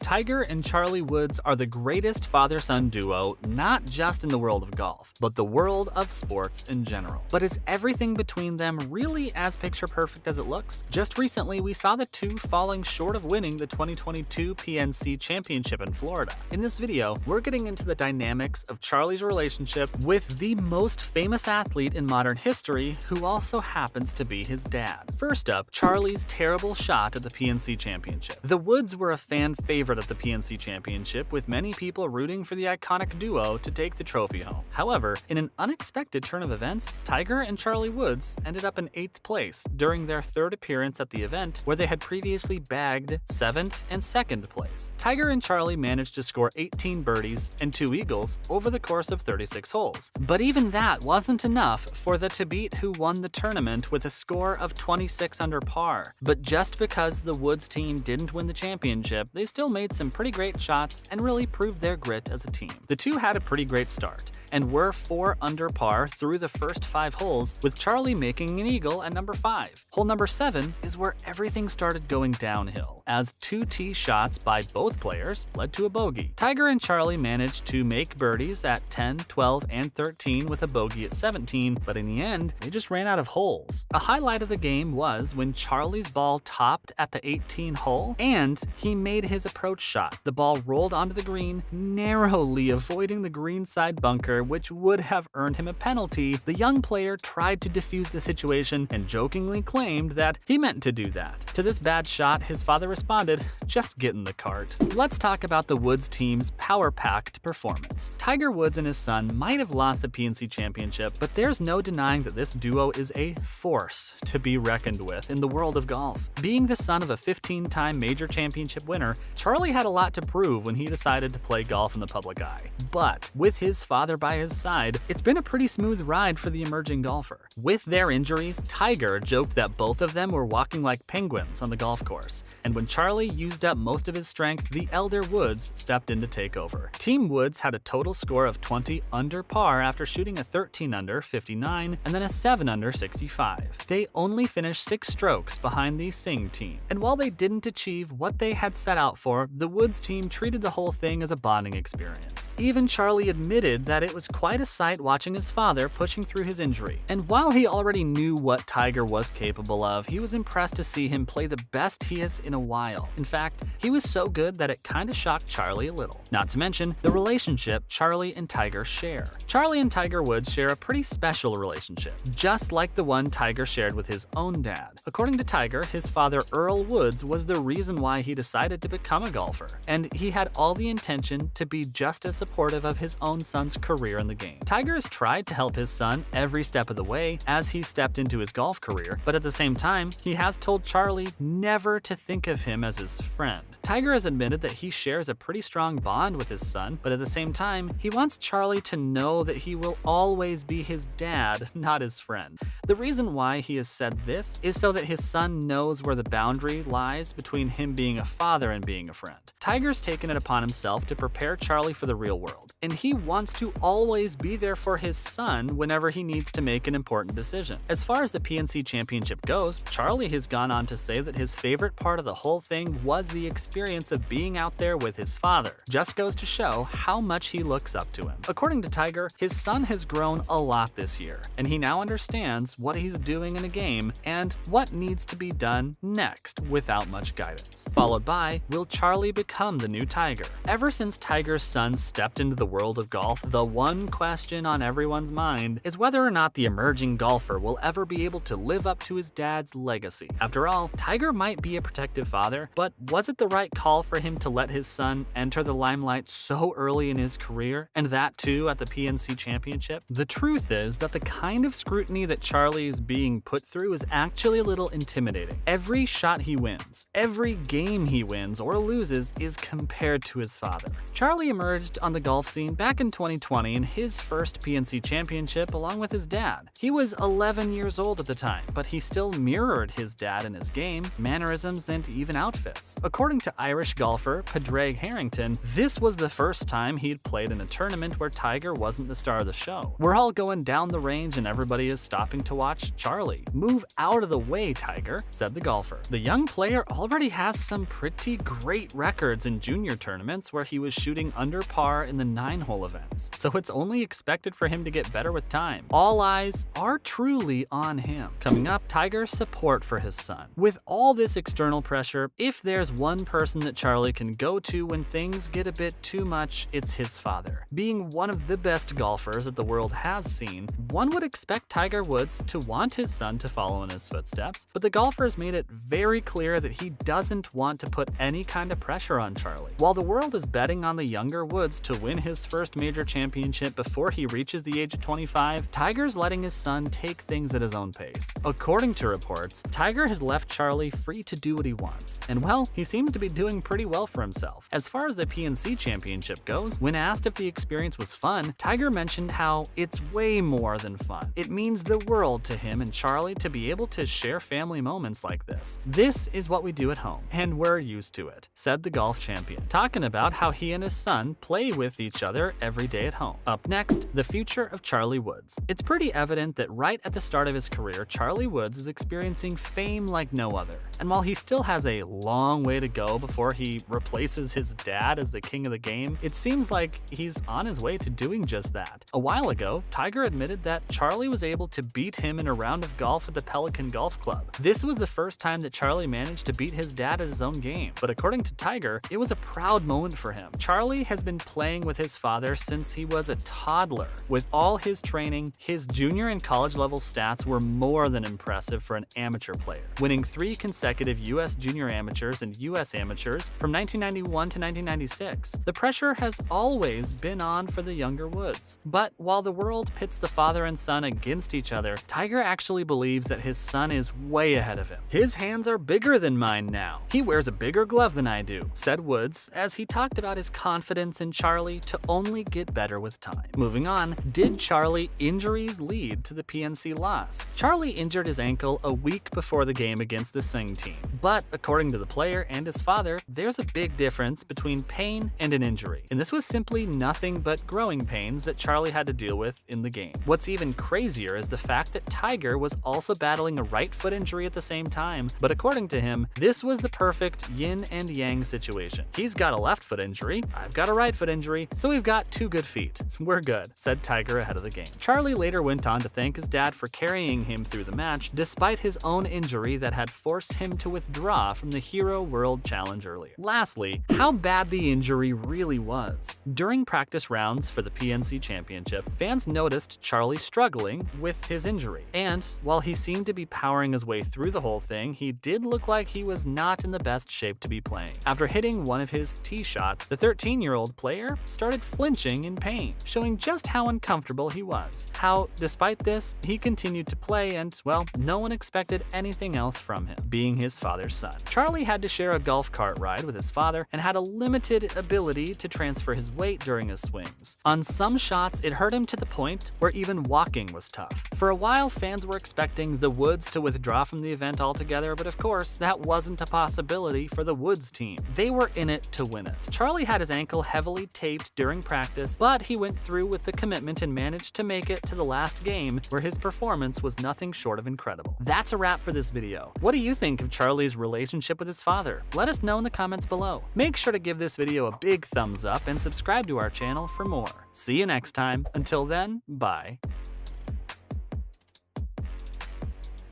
Tiger and Charlie Woods are the greatest father-son duo not just in the world of golf, but the world of sports in general. But is everything between them really as picture-perfect as it looks? Just recently, we saw the two falling short of winning the 2022 PNC Championship in Florida. In this video, we're getting into the dynamics of Charlie's relationship with the most famous athlete in modern history, who also happens to be his dad. First up, Charlie's terrible shot at the PNC Championship. The Woods were a fan favorite at the PNC Championship, with many people rooting for the iconic duo to take the trophy home. However, in an unexpected turn of events, Tiger and Charlie Woods ended up in 8th place during their third appearance at the event, where they had previously bagged 7th and 2nd place. Tiger and Charlie managed to score 18 birdies and 2 eagles over the course of 36 holes. But even that wasn't enough for the Tabit, who won the tournament with a score of 26 under par. But just because the Woods team didn't win the championship, they still made some pretty great shots and really proved their grit as a team. The two had a pretty great start and were 4 under par through the first 5 holes, with Charlie making an eagle at number 5. Hole number 7 is where everything started going downhill, as 2 tee shots by both players led to a bogey. Tiger and Charlie managed to make birdies at 10, 12, and 13 with a bogey at 17, but in the end, they just ran out of holes. A highlight of the game was when Charlie's ball topped at the 18th hole, and he made his approach shot. The ball rolled onto the green, narrowly avoiding the greenside bunker, which would have earned him a penalty. The young player tried to defuse the situation and jokingly claimed that he meant to do that. To this bad shot, his father responded, "Just get in the cart." Let's talk about the Woods team's power-packed performance. Tiger Woods and his son might have lost the PNC Championship, but there's no denying that this duo is a force to be reckoned with in the world of golf. Being the son of a 15-time major championship winner, Charlie had a lot to prove when he decided to play golf in the public eye. But with his father by his side, it's been a pretty smooth ride for the emerging golfer. With their injuries, Tiger joked that both of them were walking like penguins on the golf course, and when Charlie used up most of his strength, the elder Woods stepped in to take over. Team Woods had a total score of 20 under par after shooting a 13 under 59 and then a 7 under 65. They only finished 6 strokes behind the Singh team, and while they didn't achieve what they had set out for, the Woods team treated the whole thing as a bonding experience. Even Charlie admitted that it was quite a sight watching his father pushing through his injury. And while he already knew what Tiger was capable of, he was impressed to see him play the best he has in a while. In fact, he was so good that it kinda shocked Charlie a little. Not to mention the relationship Charlie and Tiger share. Charlie and Tiger Woods share a pretty special relationship, just like the one Tiger shared with his own dad. According to Tiger, his father Earl Woods was the reason why he decided to become a golfer, and he had all the intention to be just as supportive of his own son's career in the game. Tiger has tried to help his son every step of the way as he stepped into his golf career, but at the same time, he has told Charlie never to think of him as his friend. Tiger has admitted that he shares a pretty strong bond with his son, but at the same time, he wants Charlie to know that he will always be his dad, not his friend. The reason why he has said this is so that his son knows where the boundary lies between him being a father and being a friend. Tiger's taken it upon himself to prepare Charlie for the real world, and he wants to always be there for his son whenever he needs to make an important decision. As far as the PNC Championship goes, Charlie has gone on to say that his favorite part of the whole thing was the experience of being out there with his father. Just goes to show how much he looks up to him. According to Tiger, his son has grown a lot this year, and he now understands what he's doing in a game and what needs to be done next without much guidance. Followed by, will Charlie become the new Tiger? Ever since Tiger's son stepped into the world of golf, the one question on everyone's mind is whether or not the emerging golfer will ever be able to live up to his dad's legacy. After all, Tiger might be a protective father, but was it the right call for him to let his son enter the limelight so early in his career, and that too at the PNC Championship? The truth is that the kind of scrutiny that Charlie is being put through is actually a little intimidating. Every shot he wins, every game he wins or loses is compared to his father. Charlie emerged on the golf scene back in 2020 in his first PNC Championship along with his dad. He was 11 years old at the time, but he still mirrored his dad in his game, mannerisms, and even outfits. According to Irish golfer Padraig Harrington, this was the first time he'd played in a tournament where Tiger wasn't the star of the show. "We're all going down the range and everybody is stopping to watch Charlie. Move out of the way, Tiger," said the golfer. The young player already has some pretty great records in junior tournaments where he was shooting under par in the 9-hole events, so it's only expected for him to get better with time. All eyes are truly on him. Coming up, Tiger's support for his son. With all this external pressure, if there's one person that Charlie can go to when things get a bit too much, it's his father. Being one of the best golfers that the world has seen, one would expect Tiger Woods to want his son to follow in his footsteps, but the golfer has made it very clear that he doesn't want to put any kind of pressure on Charlie. While the world is betting on the younger Woods to win his first major championship before he reaches the age of 25, Tiger's letting his son take things at his own pace. According to reports, Tiger has left Charlie free to do what he wants, and well, he seems to be doing pretty well for himself. As far as the PNC Championship goes, when asked if the experience was fun, Tiger mentioned how it's way more than fun. It means the world to him and Charlie to be able to share family moments like this. This is what we do at home, and we're used to it, said the golf champion, talking about how he and his son play with each other every day at home. Up next, the future of Charlie Woods. It's pretty evident that right at the start of his career, Charlie Woods is experiencing fame like no other. And while he still has a long way to go before he replaces his dad as the king of the game, it seems like he's on his way to doing just that. A while ago, Tiger admitted that Charlie was able to beat him in a round of golf at the Pelican Golf Club. This was the first time that Charlie managed to beat his dad at his own game, but according to Tiger, it was a proud moment for him. Charlie has been playing with his father since he was a toddler. With all his training, his junior and college level stats were more than impressive for an amateur player, winning 3 consecutive U.S. Junior Amateurs and U.S. Amateurs from 1991 to 1996. The pressure has always been on for the younger Woods. But while the world pits the father and son against each other, Tiger actually believes that his son is way ahead of him. His hands are bigger than mine now. He wears a bigger glove than I do, said Woods, as he talked about his confidence in Charlie to only get better with time. Moving on, did Charlie injuries lead to the PNC loss? Charlie injured his ankle a week before the game against the Singh team. But according to the player and his father, there's a big difference between pain and an injury. And this was simply nothing but growing pains that Charlie had to deal with in the game. What's even crazier is the fact that Tiger was also battling a right foot injury at the same time, but according to him, this was the perfect yin and yang situation. He's got a left foot injury, I've got a right foot injury, so we've got 2 good feet. We're good, said Tiger ahead of the game. Charlie later went on to thank his dad for carrying him through the match, despite his own injury that had forced him to withdraw from the Hero World Challenge earlier. Lastly, how bad the injury really was. During practice rounds for the PNC Championship, fans noticed Charlie struggling with his injury. And while he seemed to be powering his way through the whole thing, he did look like he was not in the best shape to be playing. After hitting one of his tee shots, the 13-year-old player started flinching in pain, showing just how uncomfortable he was. How, despite this, he continued to play and, well, no one expected anything else from him, being his father's son. Charlie had to share a golf cart ride with his father and had a limited ability to transfer his weight during his swings. On some shots, it hurt him to the point where even walking was tough. For a while, fans were expecting the Woods to withdraw from the event altogether, but of course, that wasn't a possibility for the Woods team. They were in it to win it. Charlie had his ankle heavily taped during practice, but he went through with the commitment and managed to make it to the last game, where his performance was nothing short of incredible. That's a wrap for this video. What do you think of Charlie's relationship with his father? Let us know in the comments below. Make sure to give this video a big thumbs up and subscribe to our channel for more. See you next time. Until then, bye.